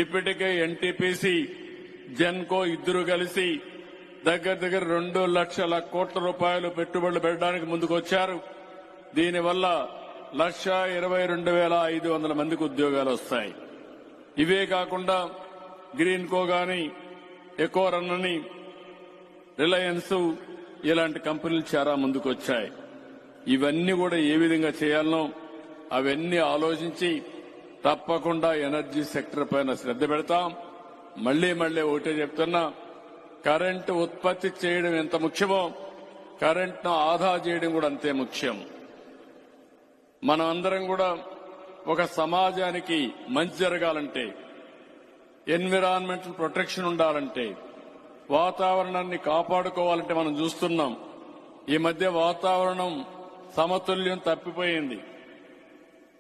ఇప్పటికే ఎన్టీపీసీ జెన్కో ఇద్దరు కలిసి దగ్గర 2 లక్షల కోట్ల రూపాయలు పెట్టుబడులు పెట్టడానికి ముందుకొచ్చారు. దీనివల్ల 1,22,500 మందికి ఉద్యోగాలు వస్తాయి. ఇవే కాకుండా గ్రీన్కో గాని, ఎకోరన్ అని, రిలయన్స్ ఇలాంటి కంపెనీలు చాలా ముందుకొచ్చాయి. ఇవన్నీ కూడా ఏ విధంగా చేయాలనో అవన్నీ ఆలోచించి తప్పకుండా ఎనర్జీ సెక్టర్ పైన శ్రద్ధ పెడతాం. మళ్లీ ఒకటే చెప్తున్నా, కరెంటు ఉత్పత్తి చేయడం ఎంత ముఖ్యమో కరెంటును ఆదా చేయడం కూడా అంతే ముఖ్యం. మనం అందరం కూడా ఒక సమాజానికి మంచి జరగాలంటే, ఎన్విరాన్మెంటల్ ప్రొటెక్షన్ ఉండాలంటే, వాతావరణాన్ని కాపాడుకోవాలంటే మనం చూస్తున్నాం ఈ మధ్య వాతావరణం సమతుల్యం తప్పిపోయింది.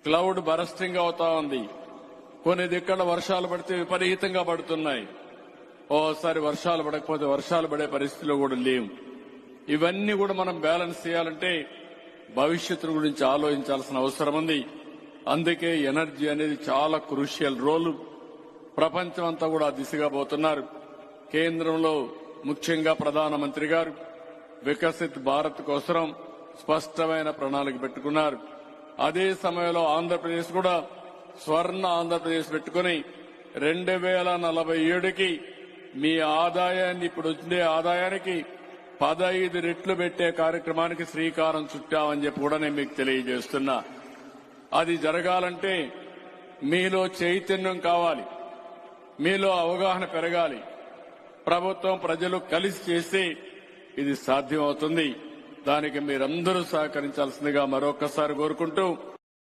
క్లౌడ్ బరస్టింగ్ అవుతా ఉంది. కొన్ని దిక్కల వర్షాలు పడితే విపరీతంగా పడుతున్నాయి. ఓసారి వర్షాలు పడకపోతే వర్షాలు పడే పరిస్థితిలో కూడా లేవు. ఇవన్నీ కూడా మనం బ్యాలెన్స్ చేయాలంటే భవిష్యత్తు గురించి ఆలోచించాల్సిన అవసరం ఉంది. అందుకే ఎనర్జీ అనేది చాలా క్రూషియల్ రోల్. ప్రపంచం అంతా కూడా ఆ దిశగా పోతున్నారు. కేంద్రంలో ముఖ్యంగా ప్రధానమంత్రి గారు వికసిత్ భారత్ కోసం స్పష్టమైన ప్రణాళిక పెట్టుకున్నారు. అదే సమయంలో ఆంధ్రప్రదేశ్ కూడా స్వర్ణ ఆంధ్రప్రదేశ్ పెట్టుకుని 2047కి మీ ఆదాయాన్ని ఇప్పుడు వచ్చే ఆదాయానికి 15 రెట్లు పెట్టే కార్యక్రమానికి శ్రీకారం చుట్టామని చెప్పి కూడా నేను మీకు తెలియజేస్తున్నా. అది జరగాలంటే మీలో చైతన్యం కావాలి, మీలో అవగాహన పెరగాలి. ప్రభుత్వం ప్రజలు కలిసి చేస్తే ఇది సాధ్యమవుతుంది. దానికి మీరందరూ సహకరించాల్సిందిగా మరొకసారి కోరుకుంటూ